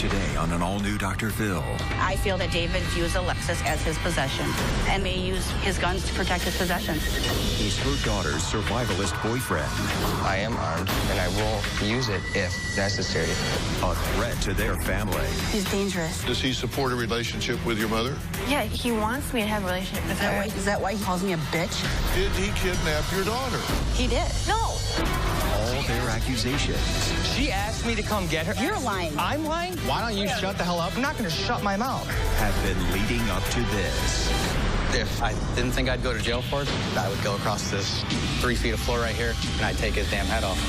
Today on an all-new Dr. Phil. I feel that David views Alexis as his possession and may use his guns to protect his possessions. He's her daughter's survivalist boyfriend. I am armed, and I will use it if necessary. A threat to their family. He's dangerous. Does he support a relationship with your mother? Yeah, he wants me to have a relationship with her. Is that why he calls me a bitch? Did he kidnap your daughter? He did. No. All their accusations. She asked me to come get her. You're lying. I'm lying? Why don't you shut the hell up? I'm not going to shut my mouth. Have been leading up to this. If I didn't think I'd go to jail for it, I would go across this 3 feet of floor right here, and I'd take his damn head off.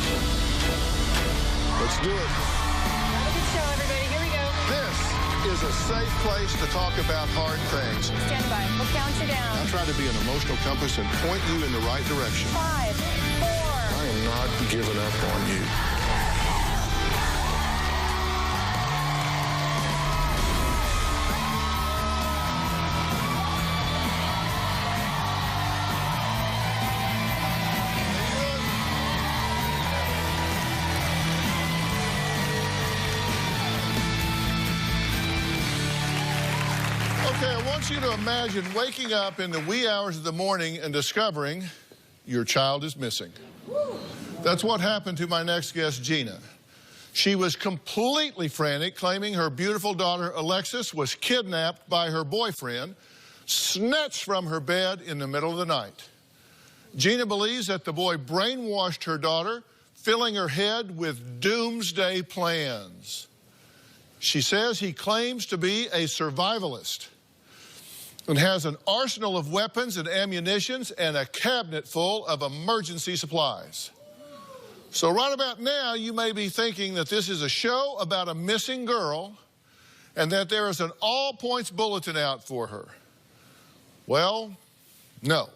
Let's do it. Have a good show, everybody. Here we go. This is a safe place to talk about hard things. Stand by. We'll count you down. I'll try to be an emotional compass and point you in the right direction. 5, 4. I am not giving up on you. Okay, I want you to imagine waking up in the wee hours of the morning and discovering your child is missing. That's what happened to my next guest, Gina. She was completely frantic, claiming her beautiful daughter, Alexis, was kidnapped by her boyfriend, snatched from her bed in the middle of the night. Gina believes that the boy brainwashed her daughter, filling her head with doomsday plans. She says he claims to be a survivalist and has an arsenal of weapons and ammunitions and a cabinet full of emergency supplies. So right about now, you may be thinking that this is a show about a missing girl and that there is an all-points bulletin out for her. Well, no,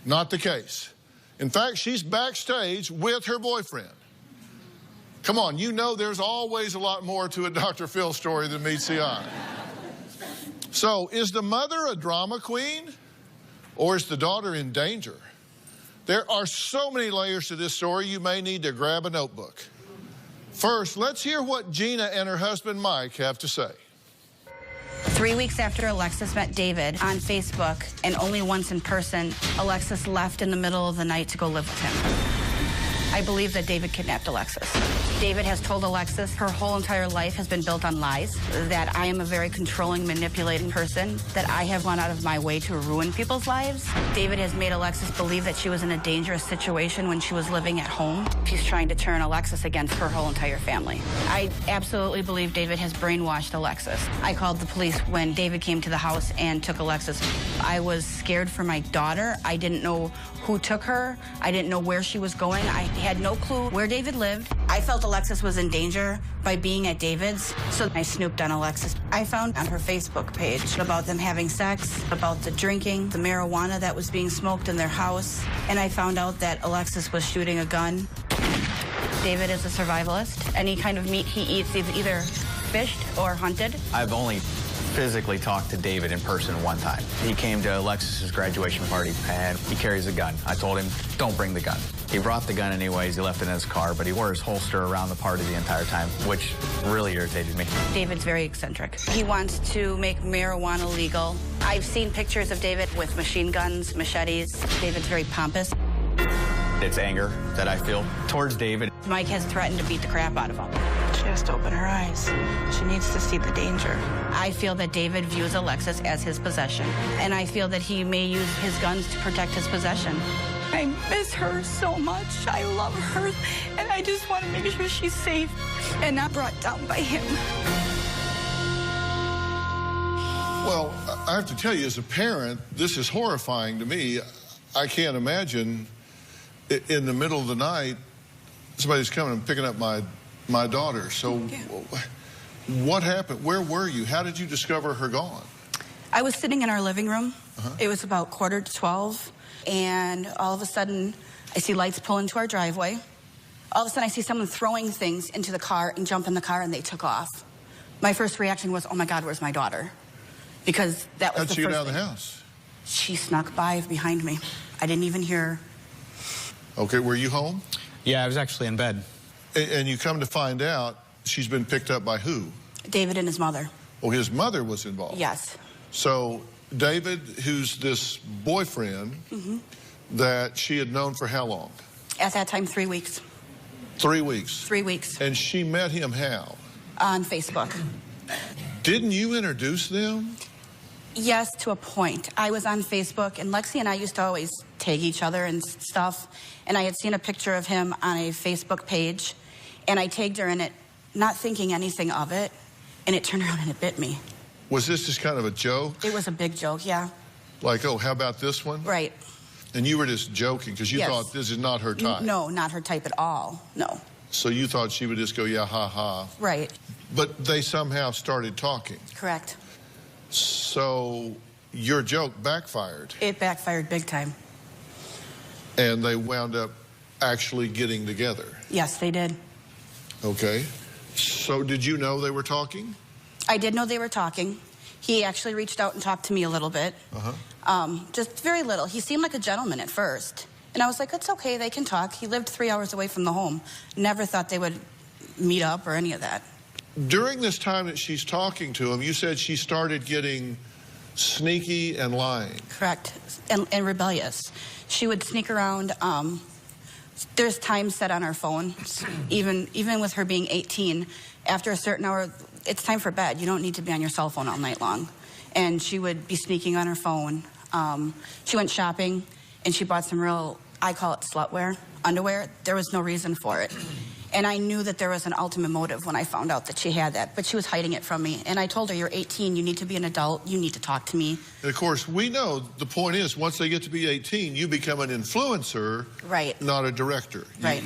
not the case. In fact, she's backstage with her boyfriend. Come on, you know there's always a lot more to a Dr. Phil story than meets the eye. So, is the mother a drama queen, or is the daughter in danger? There are so many layers to this story, you may need to grab a notebook. First, let's hear what Gina and her husband Mike have to say. 3 weeks after Alexis met David on Facebook, and only once in person, Alexis left in the middle of the night to go live with him. I believe that David kidnapped Alexis. David has told Alexis her whole entire life has been built on lies, that I am a very controlling, manipulating person, that I have gone out of my way to ruin people's lives. David has made Alexis believe that she was in a dangerous situation when she was living at home. He's trying to turn Alexis against her whole entire family. I absolutely believe David has brainwashed Alexis. I called the police when David came to the house and took Alexis. I was scared for my daughter. I didn't know who took her. I didn't know where she was going. I had no clue where David lived. I felt Alexis was in danger by being at David's, so I snooped on Alexis. I found on her Facebook page about them having sex, about the drinking, the marijuana that was being smoked in their house, and I found out that Alexis was shooting a gun. David is a survivalist. Any kind of meat he eats is either fished or hunted. I've only physically talked to David in person one time. He came to Alexis's graduation party and he carries a gun. I told him, don't bring the gun. He brought the gun anyways, he left it in his car, but he wore his holster around the party the entire time, which really irritated me. David's very eccentric. He wants to make marijuana legal. I've seen pictures of David with machine guns, machetes. David's very pompous. It's anger that I feel towards David. Mike has threatened to beat the crap out of him. She has to open her eyes. She needs to see the danger. I feel that David views Alexis as his possession, and I feel that he may use his guns to protect his possession. I miss her so much. I love her, and I just want to make sure she's safe and not brought down by him. Well, I have to tell you, as a parent, this is horrifying to me. I can't imagine in the middle of the night somebody's coming and picking up my daughter. So what happened? Where were you? How did you discover her gone? I was sitting in our living room. It was about 11:45, and all of a sudden I see lights pull into our driveway. All of a sudden I see someone throwing things into the car and jump in the car, and they took off. My first reaction was, oh my God, where's my daughter? Because that was the first thing. How'd she get out of the house? She snuck by behind me. I didn't even hear her. Okay, were you home? Yeah, I was actually in bed. And you come to find out she's been picked up by who? David and his mother. Oh, his mother was involved? Yes. So David, who's this boyfriend that she had known for how long? At that time, 3 weeks. 3 weeks? 3 weeks. And she met him how? On Facebook. Didn't you introduce them? Yes, to a point. I was on Facebook, and Lexi and I used to always tag each other and stuff, and I had seen a picture of him on a Facebook page, and I tagged her in it, not thinking anything of it, and it turned around and it bit me. Was this just kind of a joke? It was a big joke, yeah. Like, oh, how about this one? Right. And you were just joking because you thought this is not her type. No, not her type at all, no. So you thought she would just go, yeah, ha, ha. Right. But they somehow started talking. Correct. So your joke backfired. It backfired big time. And they wound up actually getting together. Yes, they did. Okay. So did you know they were talking? I did know they were talking. He actually reached out and talked to me a little bit. Just very little. He seemed like a gentleman at first. And I was like, it's okay, they can talk. He lived 3 hours away from the home. Never thought they would meet up or any of that. During this time that she's talking to him, you said she started getting sneaky and lying. Correct. And rebellious. She would sneak around. There's times set on our phone. Even with her being 18, after a certain hour, it's time for bed. You don't need to be on your cell phone all night long. And she would be sneaking on her phone. She went shopping, and she bought some real, I call it slutwear, underwear. There was no reason for it. And I knew that there was an ultimate motive when I found out that she had that, but she was hiding it from me. And I told her, you're 18, you need to be an adult, you need to talk to me. And of course, we know the point is, once they get to be 18, you become an influencer, right? Not a director. Right.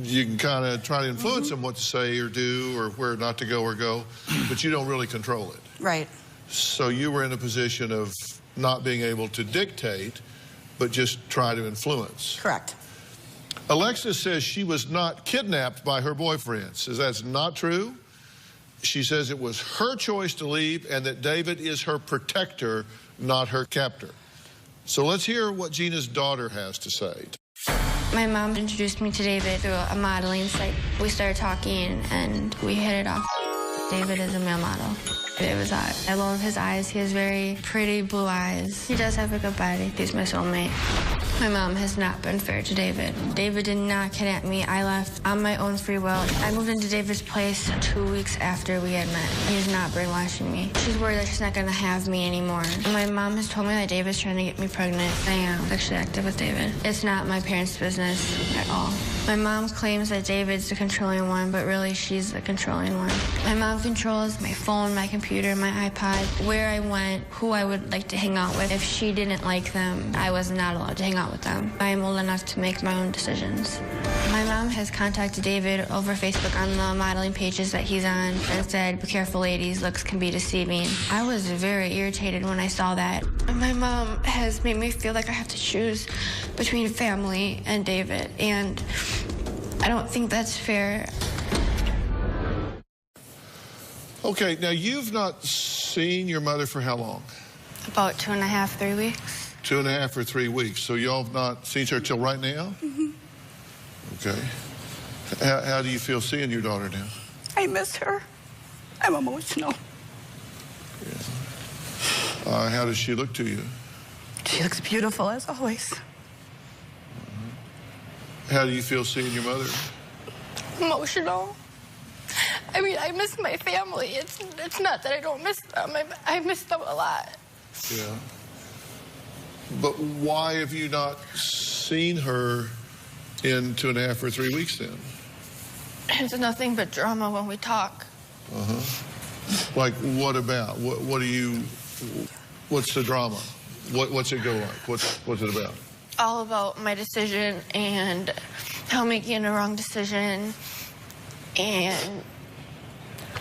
You can kind of try to influence them what to say or do or where not to go or go, but you don't really control it. Right. So you were in a position of not being able to dictate, but just try to influence. Correct. Alexis says she was not kidnapped by her boyfriend. Says that's not true. She says it was her choice to leave and that David is her protector, not her captor. So let's hear what Gina's daughter has to say. My mom introduced me to David through a modeling site. We started talking and we hit it off. David is a male model. It was odd. I love his eyes. He has very pretty blue eyes. He does have a good body. He's my soulmate. My mom has not been fair to David. David did not kidnap me. I left on my own free will. I moved into David's place 2 weeks after we had met. He's not brainwashing me. She's worried that she's not going to have me anymore. My mom has told me that David's trying to get me pregnant. I am sexually active with David. It's not my parents' business at all. My mom claims that David's the controlling one, but really she's the controlling one. My mom controls my phone, my computer, my iPod, where I went, who I would like to hang out with. If she didn't like them, I was not allowed to hang out with them. I am old enough to make my own decisions. My mom has contacted David over Facebook on the modeling pages that he's on and said, be careful ladies, looks can be deceiving. I was very irritated when I saw that. My mom has made me feel like I have to choose between family and David, and I don't think that's fair. Okay, now you've not seen your mother for how long? About 2.5, 3 weeks. 2.5 or 3 weeks. So y'all have not seen her till right now? Okay. How do you feel seeing your daughter now? I miss her. I'm emotional. Yeah. How does she look to you? She looks beautiful as always. How do you feel seeing your mother? Emotional. I mean, I miss my family. It's not that I don't miss them. I miss them a lot. Yeah. But why have you not seen her in 2.5 or 3 weeks then? It's nothing but drama when we talk. Like what about? What do you? What's the drama? What's it go like? What's it about? All about my decision and how making a wrong decision and,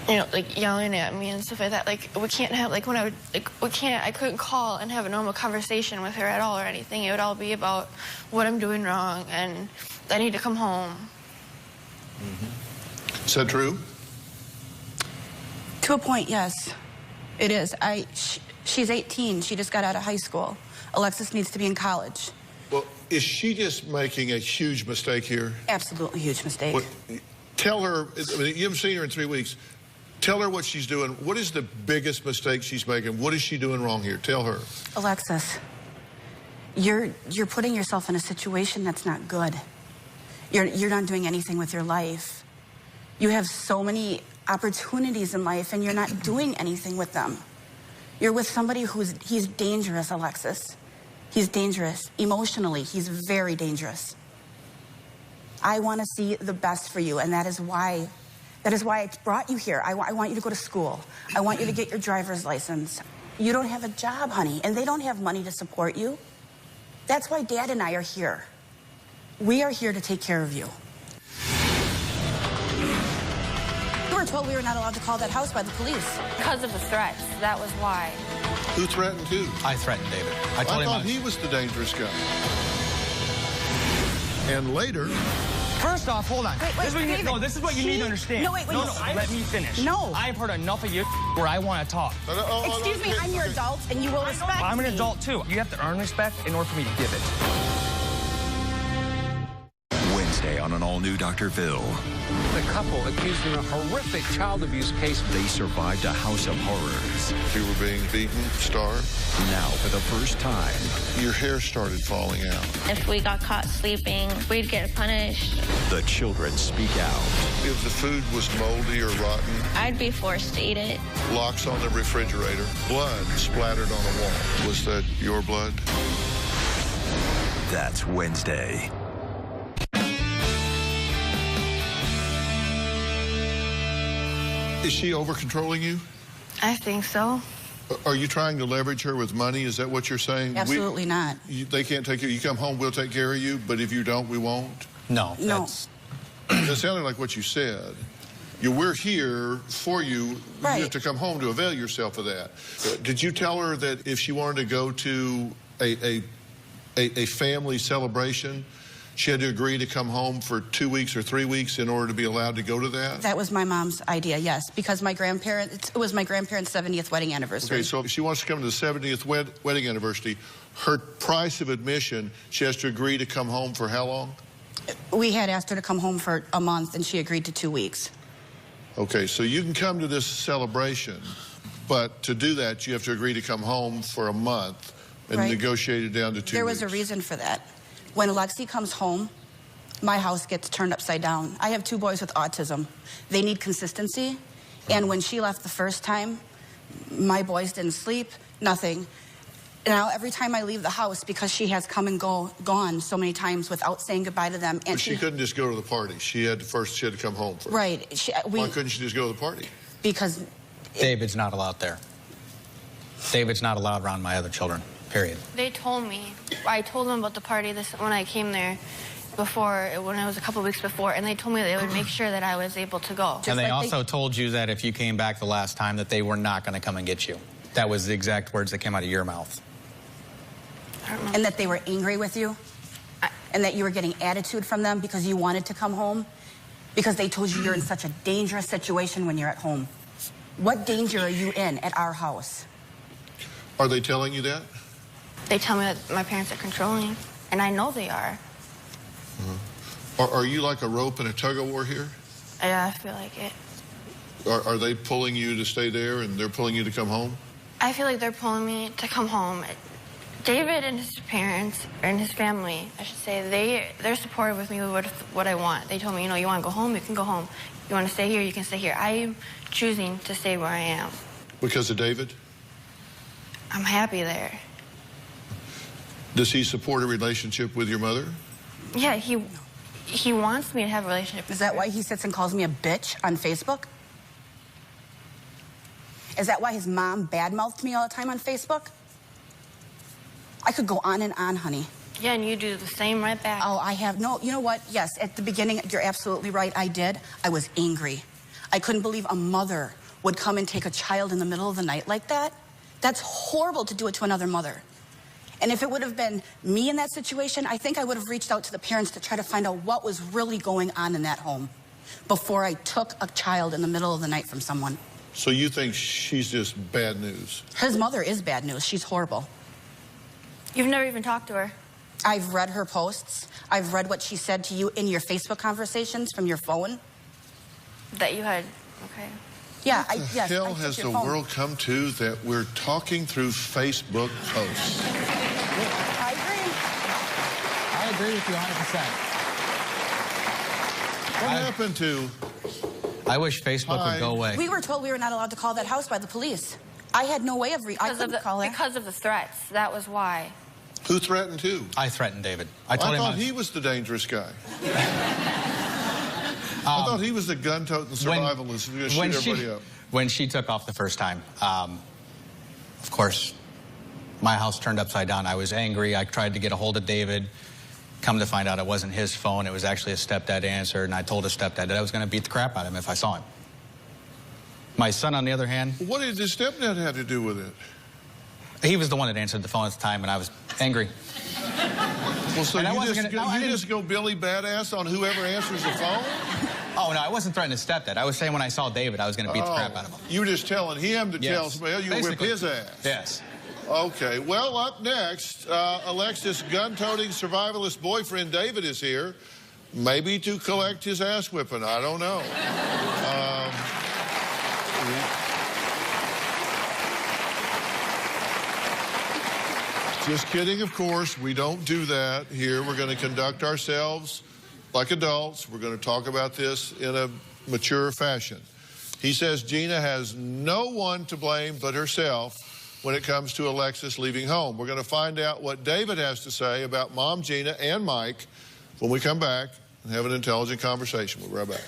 you know, like yelling at me and stuff like that. Like, we can't have, like, when I would, like, I couldn't call and have a normal conversation with her at all or anything. It would all be about what I'm doing wrong and I need to come home. Is that true? To a point, yes. It is. She's 18. She just got out of high school. Alexis needs to be in college. Well, is she just making a huge mistake here? Absolutely huge mistake. Tell her, I mean, you haven't seen her in 3 weeks. Tell her what she's doing. What is the biggest mistake she's making? What is she doing wrong here? Tell her. Alexis, you're putting yourself in a situation that's not good. You're not doing anything with your life. You have so many opportunities in life and you're not doing anything with them. You're with somebody he's dangerous, Alexis. He's dangerous. Emotionally, he's very dangerous. I want to see the best for you, and that is why I brought you here. I want you to go to school. I want you to get your driver's license. You don't have a job, honey, and they don't have money to support you. That's why Dad and I are here. We are here to take care of you. We were told we were not allowed to call that house by the police. Because of the threats, that was why. Who threatened who? I threatened David. I thought he was the dangerous guy. And later... First off, hold on. Wait, this is what you need to understand. No, wait, let me finish. No. I've heard enough of you where I want to talk. Excuse me, I'm your adult, and you will respect me. I'm an adult, too. You have to earn respect in order for me to give it. Wednesday on an all-new Dr. Phil. The couple accused in a horrific child abuse case. They survived a house of horrors. You were being beaten, starved. Now, for the first time, your hair started falling out. If we got caught sleeping, we'd get punished. the children speak out. If the food was moldy or rotten, I'd be forced to eat it. locks on the refrigerator, blood splattered on a wall. Was that your blood? That's Wednesday. Is she over-controlling you? I think so. Are you trying to leverage her with money? Is that what you're saying? Absolutely not. They can't take you. You come home, we'll take care of you, but if you don't, we won't? No. No. That sounded like what you said. We're here for you. Right. You have to come home to avail yourself of that. Did you tell her that if she wanted to go to a family celebration, she had to agree to come home for 2 weeks or 3 weeks in order to be allowed to go to that? That was my mom's idea, yes, because it was my grandparents' 70th wedding anniversary. Okay, so if she wants to come to the 70th wedding anniversary, her price of admission, she has to agree to come home for how long? We had asked her to come home for a month, and she agreed to 2 weeks. Okay, so you can come to this celebration, but to do that, you have to agree to come home for a month and Right. negotiate it down to 2 weeks. There was a reason for that. When Alexi comes home, my house gets turned upside down. I have 2 boys with autism. They need consistency. And when she left the first time, my boys didn't sleep, nothing. Now, every time I leave the house, because she has come and gone so many times without saying goodbye to them. And But she couldn't just go to the party. She had to come home first. Right. Why couldn't she just go to the party? Because David's not allowed there. David's not allowed around my other children, period. They told me. I told them about the party when I came there when it was a couple weeks before, and they told me they would make sure that I was able to go. And they also told you that if you came back the last time that they were not going to come and get you. That was the exact words that came out of your mouth. I don't know. And that they were angry with you? And that you were getting attitude from them because you wanted to come home? Because they told you you're in such a dangerous situation when you're at home. What danger are you in at our house? Are they telling you that? They tell me that my parents are controlling, and I know they are. Are you like a rope in a tug-of-war here? Yeah, I feel like it. Are they pulling you to stay there and they're pulling you to come home? I feel like they're pulling me to come home. David and his parents, and his family, I should say, they're supportive with me with what I want. They told me, you want to go home, you can go home. You want to stay here, you can stay here. I am choosing to stay where I am. Because of David? I'm happy there. Does he support a relationship with your mother? Yeah, he wants me to have a relationship with Is that her. why he sits and calls me a bitch on Facebook? Is that why his mom badmouthed me all the time on Facebook? I could go on and on, honey. Yeah, and you do the same right back. Oh, I have no, you know what? Yes, at the beginning, you're absolutely right, I did. I was angry. I couldn't believe a mother would come and take a child in the middle of the night like that. That's horrible to do it to another mother. And if it would have been me in that situation, I think I would have reached out to the parents to try to find out what was really going on in that home before I took a child in the middle of the night from someone. So you think she's just bad news? His mother is bad news. She's horrible. You've never even talked to her. I've read her posts. I've read what she said to you in your Facebook conversations from your phone. That you had, okay. Yeah, What the hell has the world come to that we're talking through Facebook posts? I agree. I agree with you 100%. What happened to... I wish Facebook would go away. We were told we were not allowed to call that house by the police. I had no way of I couldn't call it. Because of the threats. That was why. Who threatened who? I threatened David. I thought he was the dangerous guy. I thought he was the gun-toting survivalist who was going to shoot everybody up. When she took off the first time, of course, my house turned upside down. I was angry. I tried to get a hold of David. Come to find out it wasn't his phone. It was actually a stepdad answered, and I told his stepdad that I was going to beat the crap out of him if I saw him. My son, on the other hand... What did his stepdad have to do with it? He was the one that answered the phone at the time, and I was angry. Well, so you just go Billy Badass on whoever answers the phone? Oh, no, I wasn't threatening his stepdad. I was saying when I saw David, I was going to beat the crap out of him. You were just telling him to tell somebody else you would whip his ass. Yes. Okay, well, up next, Alexis' gun-toting survivalist boyfriend David is here, maybe to collect his ass whipping. I don't know. Just kidding, of course. We don't do that here. We're going to conduct ourselves like adults. We're going to talk about this in a mature fashion. He says Gina has no one to blame but herself when it comes to Alexis leaving home. We're going to find out what David has to say about Mom Gina and Mike when we come back and have an intelligent conversation. We'll be right back.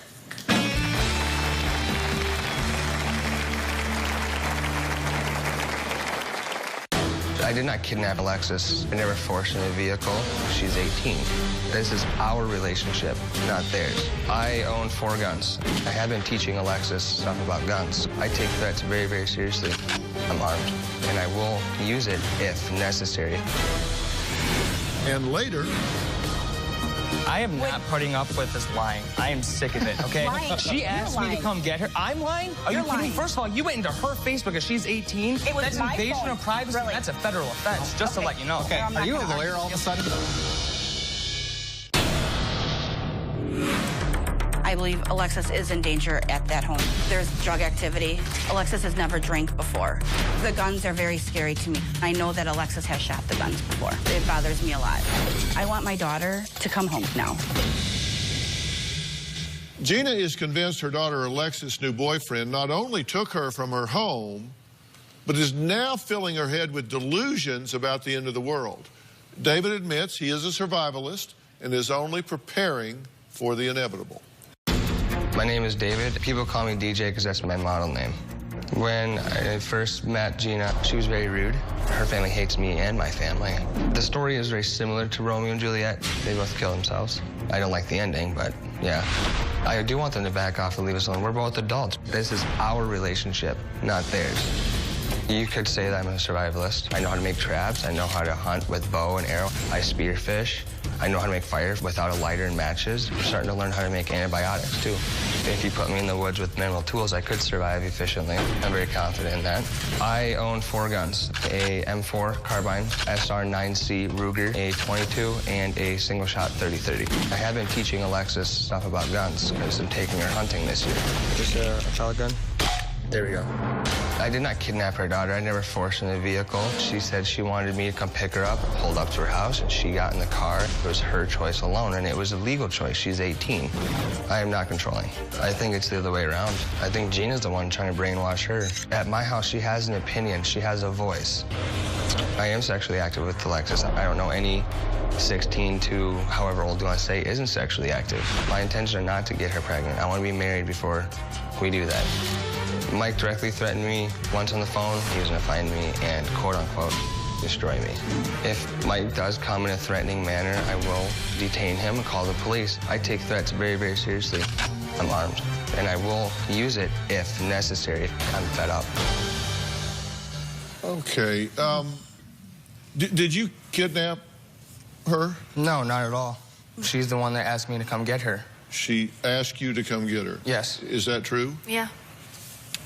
I did not kidnap Alexis. I never forced her in a vehicle. She's 18. This is our relationship, not theirs. I own 4 guns. I have been teaching Alexis stuff about guns. I take threats very, very seriously. I'm armed, and I will use it if necessary. And later... I am not putting up with this lying. I am sick of it, okay? She asked me to come get her. I'm lying? Are you kidding me? First of all, you went into her Facebook because she's 18. That's invasion of privacy. Really? That's a federal offense, just to let you know. Okay, are you a lawyer all of a sudden? I believe Alexis is in danger at that home. There's drug activity. Alexis has never drank before. The guns are very scary to me. I know that Alexis has shot the guns before. It bothers me a lot. I want my daughter to come home now. Gina is convinced her daughter Alexis' new boyfriend not only took her from her home, but is now filling her head with delusions about the end of the world. David admits he is a survivalist and is only preparing for the inevitable. My name is David. People call me DJ because that's my model name. When I first met Gina, she was very rude. Her family hates me and my family. The story is very similar to Romeo and Juliet. They both kill themselves. I don't like the ending, but yeah. I do want them to back off and leave us alone. We're both adults. This is our relationship, not theirs. You could say that I'm a survivalist. I know how to make traps. I know how to hunt with bow and arrow. I spearfish. I know how to make fire without a lighter and matches. I'm starting to learn how to make antibiotics, too. If you put me in the woods with minimal tools, I could survive efficiently. I'm very confident in that. I own 4 guns, a M4 carbine, SR9C Ruger, a .22, and a single-shot 30-30. I have been teaching Alexis stuff about guns because I'm taking her hunting this year. Just a pellet gun? There we go. I did not kidnap her daughter. I never forced her in a vehicle. She said she wanted me to come pick her up, pulled up to her house, and she got in the car. It was her choice alone, and it was a legal choice. She's 18. I am not controlling. I think it's the other way around. I think Gina's the one trying to brainwash her. At my house, she has an opinion. She has a voice. I am sexually active with Alexis. I don't know any 16 to however old you want to say isn't sexually active. My intentions are not to get her pregnant. I want to be married before we do that. Mike directly threatened me once on the phone. He was going to find me and, quote-unquote, destroy me. If Mike does come in a threatening manner, I will detain him and call the police. I take threats very, very seriously. I'm armed, and I will use it if necessary. I'm fed up. Okay. Did you kidnap her? No, not at all. She's the one that asked me to come get her. She asked you to come get her? Yes. Is that true? Yeah.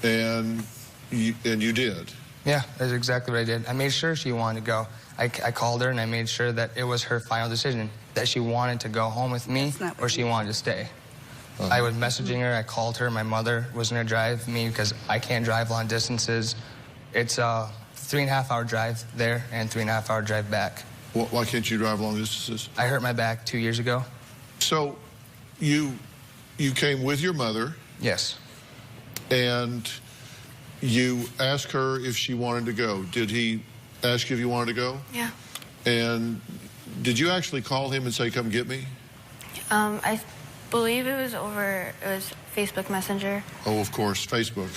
And you did? Yeah, that's exactly what I did. I made sure she wanted to go. I called her and I made sure that it was her final decision, that she wanted to go home with me or she wanted to stay. I was messaging her, I called her, my mother was gonna drive me because I can't drive long distances. It's a 3.5-hour drive there and 3.5-hour drive back. Why can't you drive long distances? I hurt my back 2 years ago. So you came with your mother. Yes. And you asked her if she wanted to go. Did he ask you if you wanted to go? Yeah. And did you actually call him and say, come get me? I believe it was Facebook Messenger. Oh, of course, Facebook.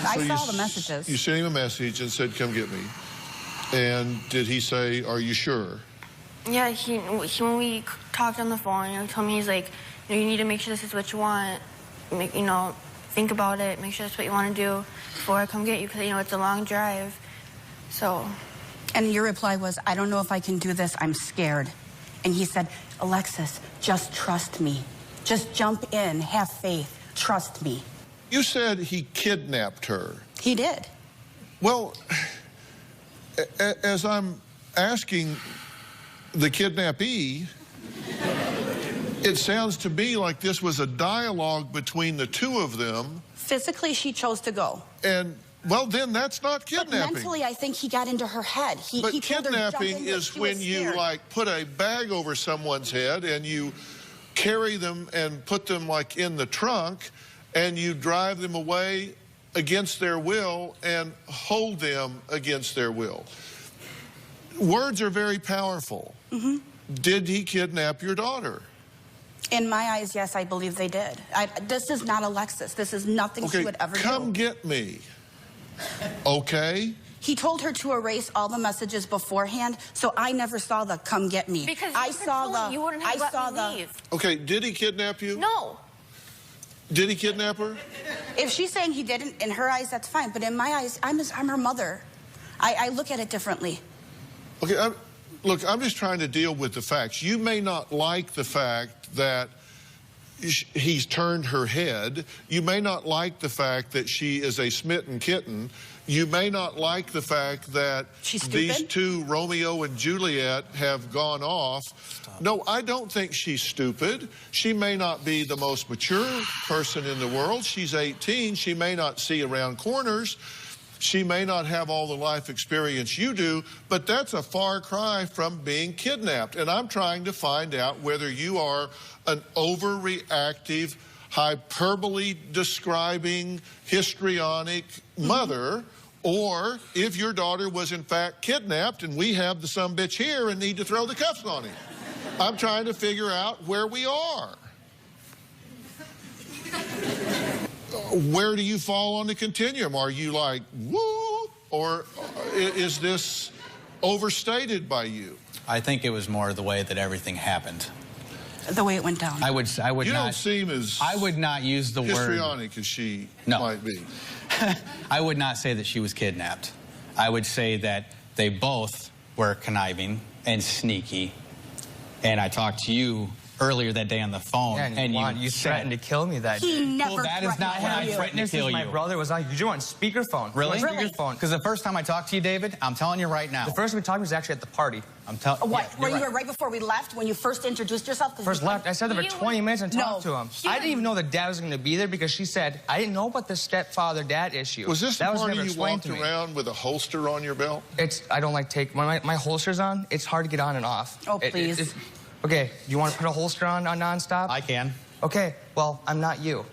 I saw the messages. You sent him a message and said, come get me. And did he say, are you sure? Yeah, when we talked on the phone, he told me, he's like, you need to make sure this is what you want. Think about it, make sure that's what you want to do before I come get you, because, it's a long drive. So. And your reply was, I don't know if I can do this, I'm scared. And he said, Alexis, just trust me. Just jump in, have faith, trust me. You said he kidnapped her. He did. Well, as I'm asking the kidnappee, it sounds to me like this was a dialogue between the two of them. Physically, she chose to go. And, well, then that's not kidnapping. But mentally, I think he got into her head. But kidnapping is when you, like, put a bag over someone's head and you carry them and put them, like, in the trunk, and you drive them away against their will and hold them against their will. Words are very powerful. Mm-hmm. Did he kidnap your daughter? In my eyes, yes, I believe they did. This is not Alexis. This is nothing she would ever do. Come get me. Okay? He told her to erase all the messages beforehand, so I never saw the come get me. Because you wouldn't have let me leave. Okay, did he kidnap you? No. Did he kidnap her? If she's saying he didn't, in her eyes, that's fine. But in my eyes, I'm her mother. I look at it differently. Okay, look, I'm just trying to deal with the facts. You may not like the fact that he's turned her head. You may not like the fact that she is a smitten kitten. You may not like the fact that these two, Romeo and Juliet, have gone off. Stop. No, I don't think she's stupid. She may not be the most mature person in the world. She's 18. She may not see around corners. She may not have all the life experience you do, but that's a far cry from being kidnapped. And I'm trying to find out whether you are an overreactive, hyperbole describing, histrionic mother, or if your daughter was in fact kidnapped and we have the sumbitch here and need to throw the cuffs on him. I'm trying to figure out where we are. Where do you fall on the continuum? Are you like, woo, or is this overstated by you? I think it was more the way that everything happened. The way it went down. I would you not. Don't seem as I would not use the word histrionic as she might be. I would not say that she was kidnapped. I would say that they both were conniving and sneaky. And I talked to you earlier that day on the phone, and you threatened to kill me that day. He never that is not when I threatened to kill you. My brother was like, you on speakerphone. Really? Speakerphone. Because the first time I talked to you, David, I'm telling you right now. The first time we talked was actually at the party. I'm telling you. What? Were you right before we left when you first introduced yourself? First left. I sat there for 20 minutes and talked to him. I didn't even know that Dad was going to be there because she said, I didn't know about the stepfather-dad issue. Was this the party you walked around with a holster on your belt? I don't like when my holster's on, it's hard to get on and off. Oh, please. Okay, you want to put a holster on nonstop? I can. Okay, well, I'm not you.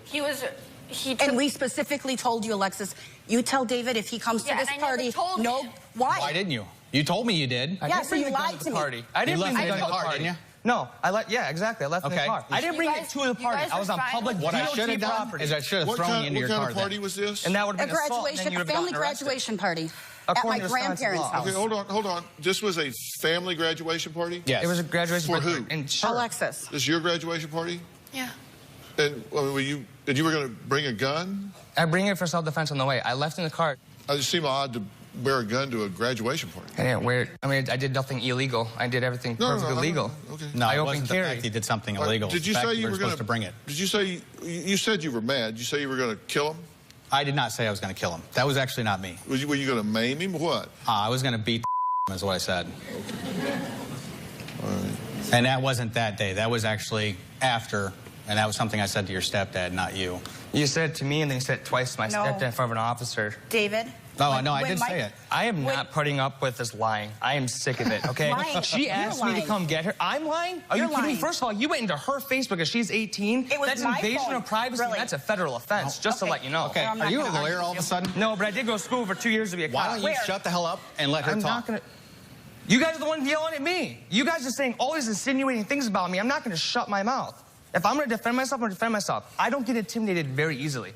And we specifically told you, Alexis, you tell David if he comes to this party. No, why? Why didn't you? You told me you did. Yeah, so you lied to me. I didn't bring the gun to the party, didn't you? No, exactly. I left in the car. I didn't bring it to the party. I was on public What I should have done is I should have thrown you into your car. What kind of party was this? And that would have been a family graduation party at my grandparents' house. Okay, hold on. This was a family graduation party? Yes. It was a graduation party. For who? Alexis. This is your graduation party? Yeah. And you were going to bring a gun? I bring it for self-defense on the way. I left in the car. It just seemed odd to bear a gun to a graduation party. I didn't wear it. I mean, I did nothing illegal. I did everything perfectly legal. Okay. No, it wasn't the fact he did something illegal. Did you say you were supposed to bring it? Did you say you said you were mad? Did you say you were going to kill him? I did not say I was going to kill him. That was actually not me. Were you going to maim him? What? I was going to beat him, is what I said. Okay. All right. And that wasn't that day. That was actually after, And that was something I said to your stepdad, not you. You said it to me, and then you said it twice to my stepdad in front of an officer. David? No, I didn't say it. I am not putting up with this lying. I am sick of it, okay? Lying. She asked me to come get her. I'm lying? Are you kidding me? First of all, you went into her Facebook because she's 18. That's invasion of privacy. Really? That's a federal offense, just to let you know. Okay, are you a lawyer all of a sudden? No, but I did go to school for 2 years to be a cop. Why don't you shut the hell up and let her talk? Not gonna... You guys are the ones yelling at me. You guys are saying all these insinuating things about me. I'm not going to shut my mouth. If I'm going to defend myself, I'm going to defend myself. I don't get intimidated very easily.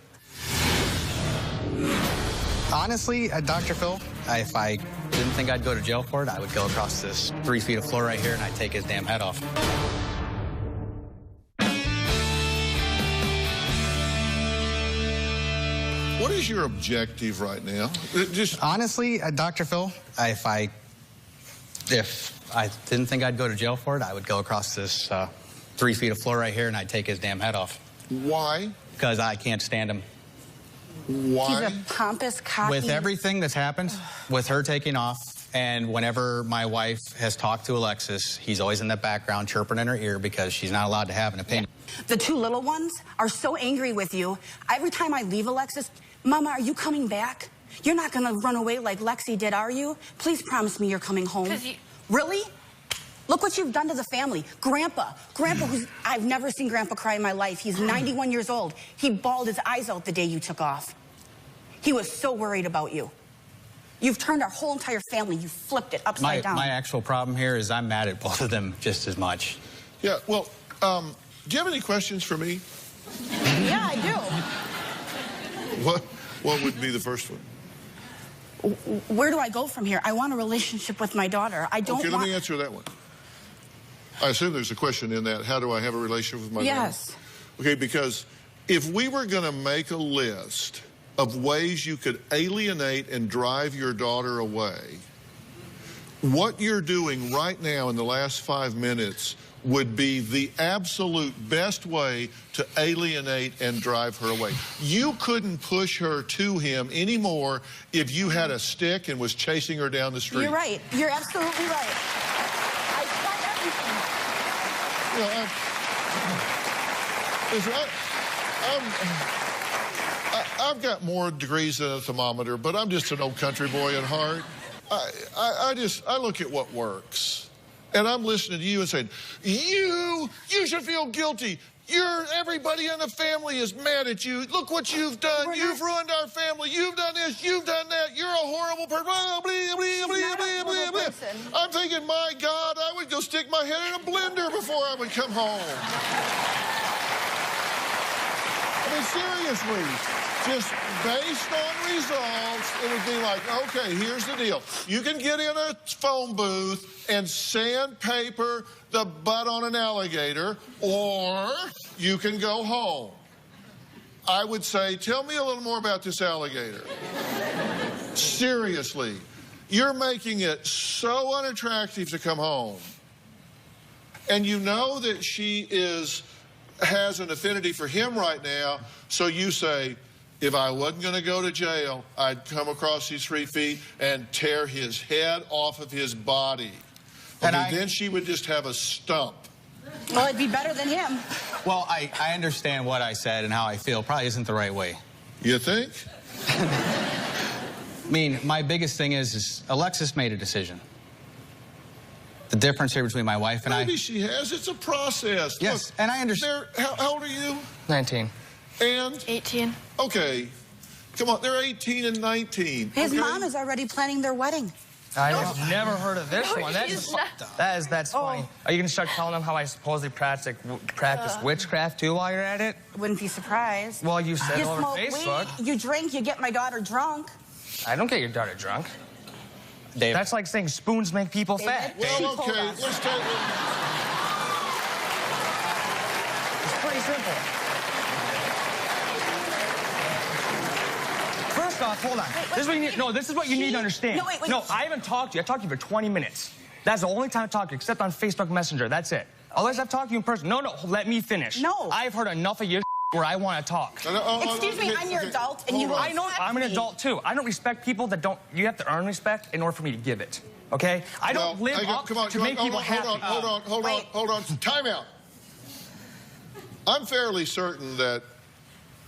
Honestly, Dr. Phil, if I didn't think I'd go to jail for it, I would go across this 3 feet of floor right here and I'd take his damn head off. What is your objective right now? Just honestly, Dr. Phil, if I didn't think I'd go to jail for it, I would go across this 3 feet of floor right here and I'd take his damn head off. Why? Because I can't stand him. Why? He's a pompous, cocky... With everything that's happened, with her taking off, and whenever my wife has talked to Alexis, he's always in the background chirping in her ear because she's not allowed to have an opinion. The 2 little ones are so angry with you. Every time I leave Alexis, Mama, are you coming back? You're not going to run away like Lexi did, are you? Please promise me you're coming home. Really? Look what you've done to the family. Grandpa, who's... I've never seen Grandpa cry in my life. He's 91 years old. He bawled his eyes out the day you took off. He was so worried about you. You've turned our whole entire family. You flipped it upside down. My actual problem here is I'm mad at both of them just as much. Yeah, well, do you have any questions for me? Yeah, I do. What would be the first one? Where do I go from here? I want a relationship with my daughter. I don't Okay, let me answer that one. I assume there's a question in that. How do I have a relationship with my daughter? Yes. Okay, because if we were going to make a list of ways you could alienate and drive your daughter away, what you're doing right now in the last 5 minutes would be the absolute best way to alienate and drive her away. You couldn't push her to him anymore if you had a stick and was chasing her down the street. You're right. You're absolutely right. I tried everything. I've got more degrees than a thermometer, but I'm just an old country boy at heart. I look at what works. And I'm listening to you and saying, you should feel guilty. Everybody in the family is mad at you. Look what you've done. You've ruined our family. You've done this. You've done that. You're a horrible person. I'm thinking, my God, I would go stick my head in a blender before I would come home. I mean, seriously, just based on results, it would be like, okay, here's the deal. You can get in a phone booth and sandpaper the butt on an alligator, or you can go home. I would say, tell me a little more about this alligator. Seriously, you're making it so unattractive to come home. And you know that she has an affinity for him right now, so you say, if I wasn't going to go to jail, I'd come across these 3 feet and tear his head off of his body. And then she would just have a stump. Well, it'd be better than him. Well, I understand what I said and how I feel. Probably isn't the right way. You think? I mean, my biggest thing is Alexis made a decision. The difference here between my wife and Maybe she has. It's a process. Yes, Look, and I understand. How old are you? 19. And? 18. Okay. Come on, they're 18 and 19. His mom is already planning their wedding. I've never heard of this one. That's funny. Are you going to start telling them how I supposedly practice witchcraft, too, while you're at it? Wouldn't be surprised. Well, you said it over smoke Facebook. Weed, you drink, you get my daughter drunk. I don't get your daughter drunk. David. That's like saying spoons make people fat. Well, okay, let's take it. It's pretty simple. First off, hold on. This is what you need. No, this is what you need to understand. No, I haven't talked to you. I talked to you for 20 minutes. That's the only time I talked to you, except on Facebook Messenger. That's it. Otherwise, I've talked to you in person. No, let me finish. No. I've heard enough of your where I want to talk. Excuse me, I'm your adult, and you. I know I'm an adult too. I don't respect people that don't. You have to earn respect in order for me to give it. Okay? I don't live up to make people happy. Hold on. Time out. I'm fairly certain that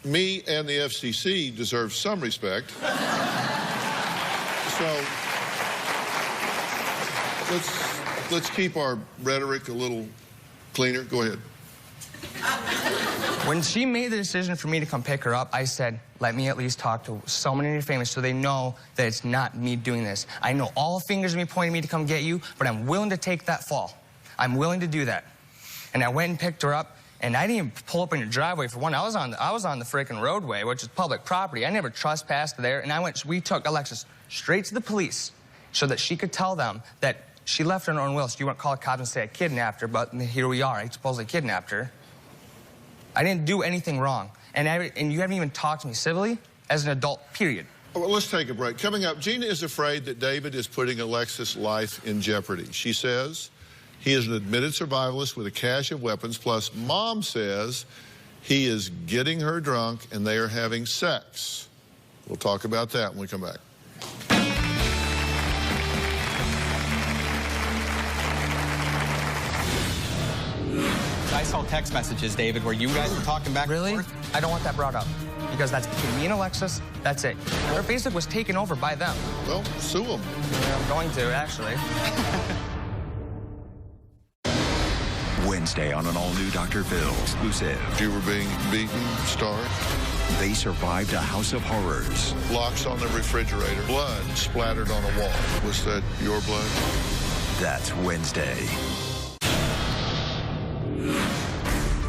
me and the FCC deserve some respect. So let's keep our rhetoric a little cleaner. Go ahead. When she made the decision for me to come pick her up, I said, let me at least talk to someone in your family so they know that it's not me doing this. I know all fingers are pointing me to come get you, but I'm willing to take that fall. I'm willing to do that. And I went and picked her up, and I didn't even pull up in your driveway for one. I was on the freaking roadway, which is public property. I never trespassed there, and we took Alexis straight to the police so that she could tell them that she left her on her own will. So you wouldn't call a cop and say I kidnapped her, but here we are. I supposedly kidnapped her. I didn't do anything wrong. And you haven't even talked to me civilly as an adult, period. Well, let's take a break. Coming up, Gina is afraid that David is putting Alexis' life in jeopardy. She says he is an admitted survivalist with a cache of weapons, plus Mom says he is getting her drunk and they are having sex. We'll talk about that when we come back. I saw text messages, David, where you guys were talking back and forth. I don't want that brought up. Because that's between me and Alexis. That's it. Her Facebook was taken over by them. Well, sue them. Yeah, I'm going to, actually. Wednesday on an all-new Dr. Phil exclusive. You were being beaten, starved. They survived a house of horrors. Locks on the refrigerator. Blood splattered on a wall. Was that your blood? That's Wednesday.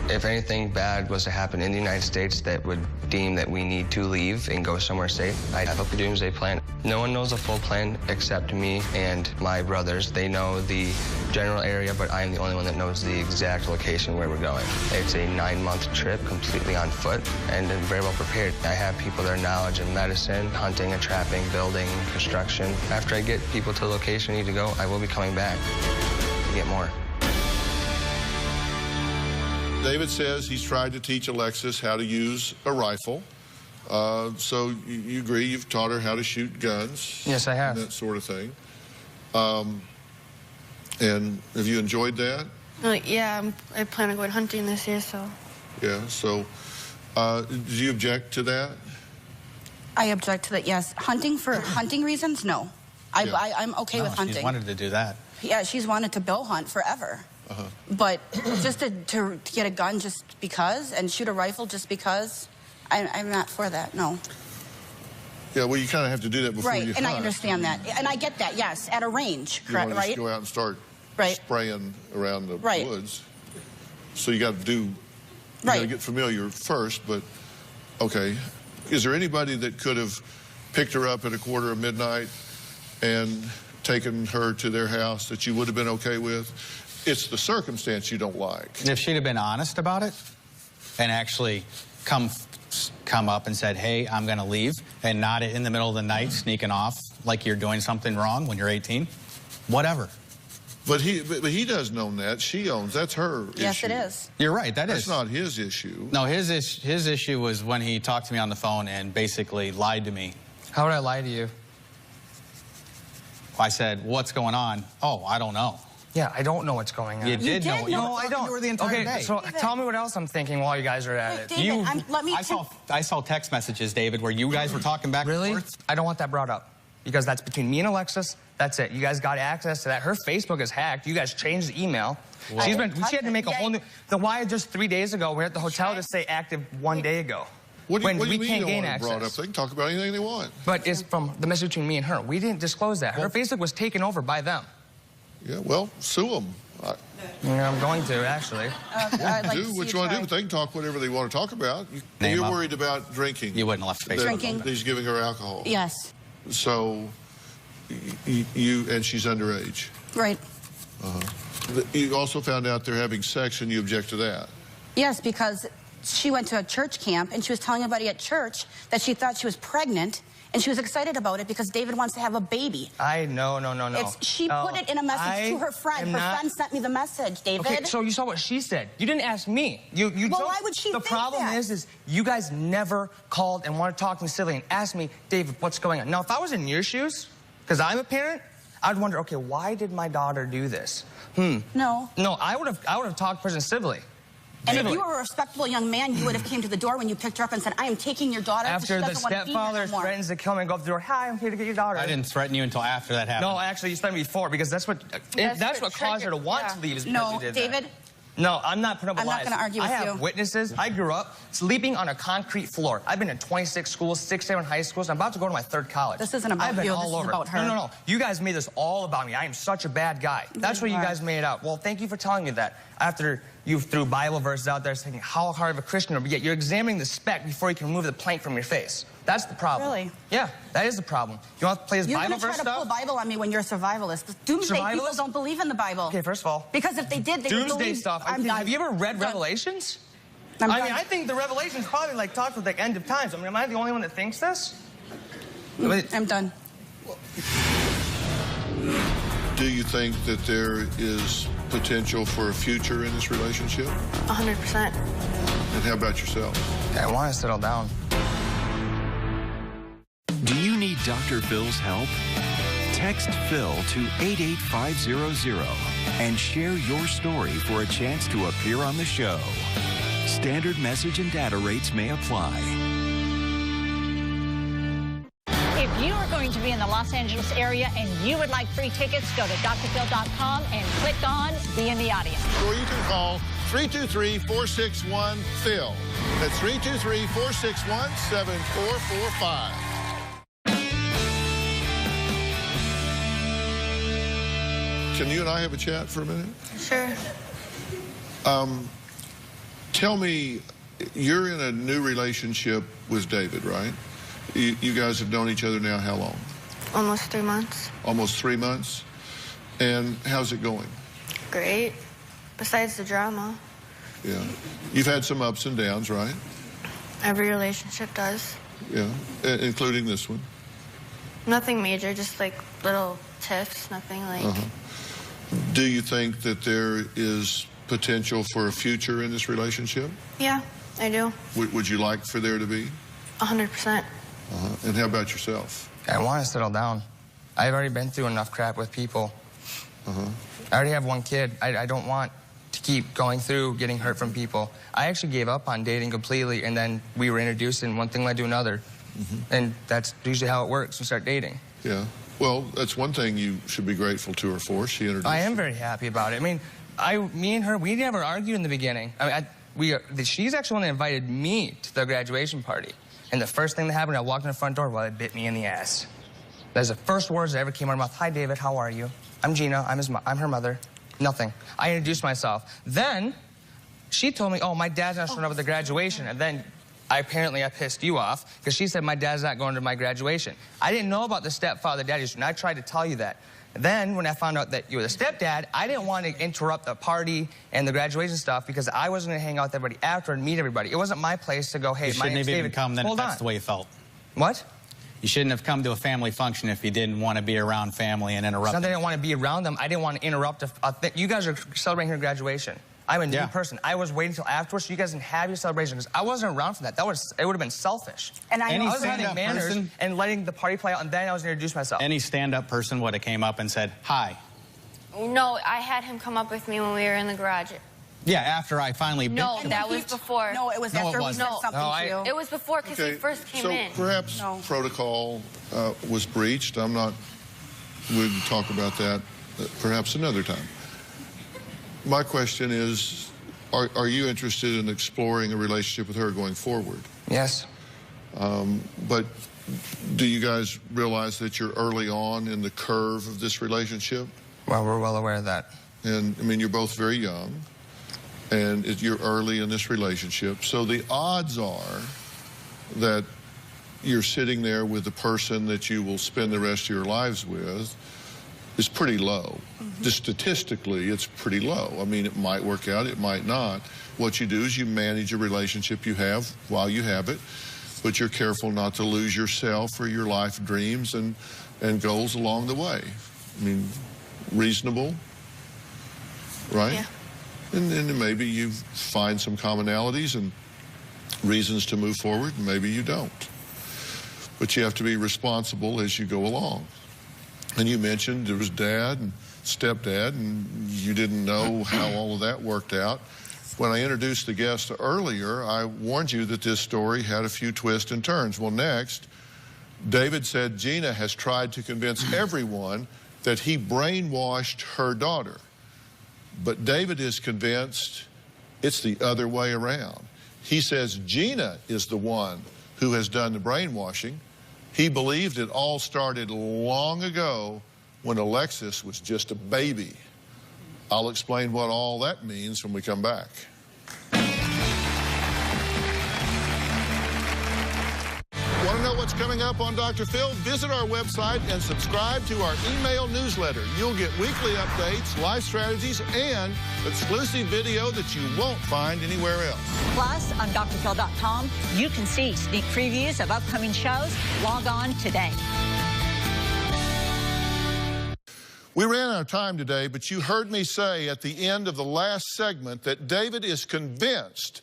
If anything bad was to happen in the United States that would deem that we need to leave and go somewhere safe, I have a doomsday plan. No one knows the full plan except me and my brothers. They know the general area, but I'm the only one that knows the exact location where we're going. It's a 9-month trip completely on foot and very well prepared. I have people their knowledge in medicine, hunting and trapping, building, construction. After I get people to the location I need to go, I will be coming back to get more. David says he's tried to teach Alexis how to use a rifle. So you agree you've taught her how to shoot guns? Yes, I have. And that sort of thing. And have you enjoyed that? Yeah, I plan on going hunting this year, so. Yeah, so do you object to that? I object to that, yes. Hunting for hunting reasons, no. I'm okay with hunting. She's wanted to do that. Yeah, she's wanted to bow hunt forever. But just to get a gun just because and shoot a rifle just because, I'm not for that, no. Yeah, well, you kind of have to do that before you hunt. Right, and I understand that. And I get that, yes, at a range, You don't right? want to go out and start spraying around the woods. So you got to you got to get familiar first, but okay. Is there anybody that could have picked her up at midnight and taken her to their house that you would have been okay with? It's the circumstance you don't like. If she'd have been honest about it and actually come up and said, hey, I'm going to leave, and not in the middle of the night sneaking off like you're doing something wrong when you're 18, whatever. But he doesn't own that. She owns. That's her issue. Yes, it is. You're right. That's not his issue. No, his issue was when he talked to me on the phone and basically lied to me. How would I lie to you? I said, what's going on? Oh, I don't know. Yeah, I don't know what's going on. You did know. No, I don't. To her the entire day. So tell me what else I'm thinking while you guys are at it. David, I saw text messages, David, where you guys were talking back and forth. I don't want that brought up. Because that's between me and Alexis. That's it. You guys got access to that. Her Facebook is hacked. You guys changed the email. Well, she had to make a whole new... The why just 3 days ago, we're at the hotel to say active 1 day ago. What do you mean can't gain want it brought access. up? They can talk about anything they want. But it's from the message between me and her. We didn't disclose that. Her Facebook was taken over by them. Yeah, well, sue them. Yeah, I'm going to, actually. Do what you want to do, but they can talk whatever they want to talk about. You're worried about drinking. You wouldn't have left Facebook. Drinking. He's giving her alcohol. Yes. So, and she's underage. Right. You also found out they're having sex, and you object to that. Yes, because she went to a church camp, and she was telling everybody at church that she thought she was pregnant, and she was excited about it because David wants to have a baby. No. She put it in a message to her friend. Her friend sent me the message, David. Okay, so you saw what she said. You didn't ask me. Well, why would she think that? The problem is you guys never called and wanted to talk to me silly and asked me, David, what's going on? Now, if I was in your shoes, because I'm a parent, I'd wonder, okay, why did my daughter do this? No. No, I would have talked to her civilly. And if you were a respectable young man, you would have came to the door when you picked her up and said, I am taking your daughter. After the stepfather threatens to kill me and go up the door, hi, I'm here to get your daughter. I didn't threaten you until after that happened. No, actually, you threatened me before, because that's what caused her to want to leave. Is because you did David. That. No, I'm not putting up with lies. I'm not going to argue with you. I have witnesses. I grew up sleeping on a concrete floor. I've been in 26 schools, 6 different high schools. I'm about to go to my 3rd college. This isn't about you. This is about her. No. You guys made this all about me. I am such a bad guy. That's what you guys made it out. Well, thank you for telling me that. After you threw Bible verses out there saying how hard of a Christian you are, but yet you're examining the speck before you can remove the plank from your face. That's the problem. Really? Yeah, that is the problem. You want to play this Bible verse stuff? You're going to try to pull Bible on me when you're a survivalist. Doomsday people don't believe in the Bible. Okay, first of all. Because if they did, they would believe. Doomsday stuff. Have you ever read Revelations? I mean, I think the Revelations probably like talks with like end of times. I mean, am I the only one that thinks this? I'm done. Do you think that there is potential for a future in this relationship? 100%. And how about yourself? I want to settle down. Do you need Dr. Phil's help? Text Phil to 88500 and share your story for a chance to appear on the show. Standard message and data rates may apply. If you are going to be in the Los Angeles area and you would like free tickets, go to drphil.com and click on Be in the Audience. Or you can call 323-461-PHIL. That's 323-461-7445. Can you and I have a chat for a minute? Sure. Tell me, you're in a new relationship with David, right? You guys have known each other now how long? Almost 3 months. Almost 3 months? And how's it going? Great. Besides the drama. Yeah. You've had some ups and downs, right? Every relationship does. Yeah, including this one. Nothing major, just like little tiffs, nothing like... Do you think that there is potential for a future in this relationship? Yeah, I do. Would you like for there to be? 100%. And how about yourself? I want to settle down. I've already been through enough crap with people. I already have 1 kid. I don't want to keep going through getting hurt from people. I actually gave up on dating completely, and then we were introduced, and one thing led to another. And that's usually how it works. You start dating. Yeah. Well, that's one thing you should be grateful to her for. She introduced I am very happy about it. I mean, me and her, we never argued in the beginning. I mean, she's actually the one that invited me to the graduation party. And the first thing that happened, I walked in the front door, well, it bit me in the ass. That's the first words that ever came out of her mouth. Hi, David, how are you? I'm Gina, I'm her mother. Nothing. I introduced myself. Then, she told me, oh, my dad's not showing up at the graduation. And then, I pissed you off, because she said my dad's not going to my graduation. I didn't know about the stepfather-dad issue, and I tried to tell you that. Then, when I found out that you were the stepdad, I didn't want to interrupt the party and the graduation stuff, because I was going to hang out with everybody after and meet everybody. It wasn't my place to go, hey, my name's David. You shouldn't have even come then if that's the way you felt. What? You shouldn't have come to a family function if you didn't want to be around family and interrupt. It's not that I didn't want to be around them. I didn't want to interrupt a thing. You guys are celebrating her graduation. I'm a new person. I was waiting until afterwards so you guys didn't have your celebration, because I wasn't around for that. It would have been selfish. And I was having manners and letting the party play out, and then I was going to introduce myself. Any stand-up person would have came up and said, hi. No, I had him come up with me when we were in the garage. Yeah, after I finally... No, that was before. No, it was after we said something to you. It was before, because he first came in. So perhaps protocol was breached. We'll talk about that perhaps another time. My question is, are you interested in exploring a relationship with her going forward? Yes. But do you guys realize that you're early on in the curve of this relationship? Well, we're well aware of that. And, I mean, you're both very young, and you're early in this relationship. So the odds are that you're sitting there with the person that you will spend the rest of your lives with is pretty low. Just statistically, it's pretty low. I mean, it might work out, it might not. What you do is you manage a relationship you have while you have it, but you're careful not to lose yourself or your life dreams and goals along the way. I mean, reasonable, right? Yeah. And then maybe you find some commonalities and reasons to move forward, and maybe you don't. But you have to be responsible as you go along. And you mentioned there was dad and stepdad, and you didn't know how all of that worked out. When I introduced the guest earlier, I warned you that this story had a few twists and turns. Well, next, David said Gina has tried to convince everyone that he brainwashed her daughter. But David is convinced it's the other way around. He says Gina is the one who has done the brainwashing. He believed it all started long ago when Alexis was just a baby. I'll explain what all that means when we come back. Want to know what's coming up on Dr. Phil? Visit our website and subscribe to our email newsletter. You'll get weekly updates, life strategies, and exclusive video that you won't find anywhere else. Plus, on drphil.com, you can see sneak previews of upcoming shows. Log on today. We ran out of time today, but you heard me say at the end of the last segment that David is convinced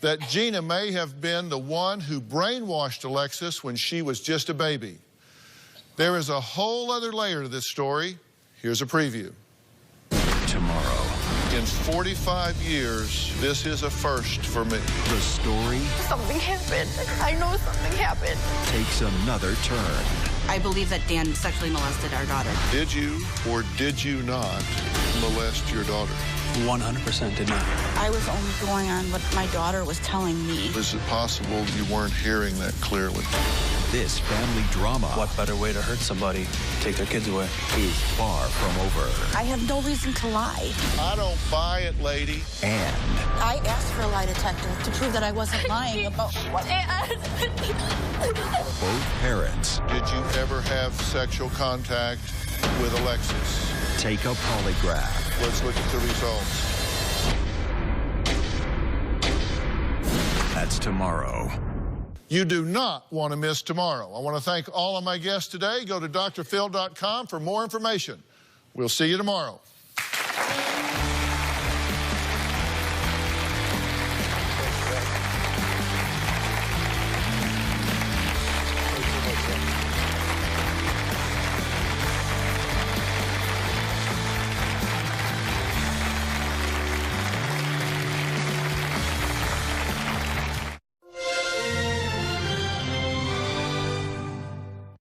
that Gina may have been the one who brainwashed Alexis when she was just a baby. There is a whole other layer to this story. Here's a preview. Tomorrow. In 45 years, this is a first for me. The story Something happened. I know something happened. takes another turn. I believe that Dan sexually molested our daughter. Did you or did you not molest your daughter? 100% did not. I was only going on what my daughter was telling me. Is it possible you weren't hearing that clearly? This family drama What better way to hurt somebody? Take their kids away. is far from over. I have no reason to lie. I don't buy it, lady. And I asked for a lie detector to prove that I wasn't lying about what. both parents Did you ever have sexual contact with Alexis? take a polygraph. Let's look at the results. That's tomorrow. You do not want to miss tomorrow. I want to thank all of my guests today. Go to drphil.com for more information. We'll see you tomorrow.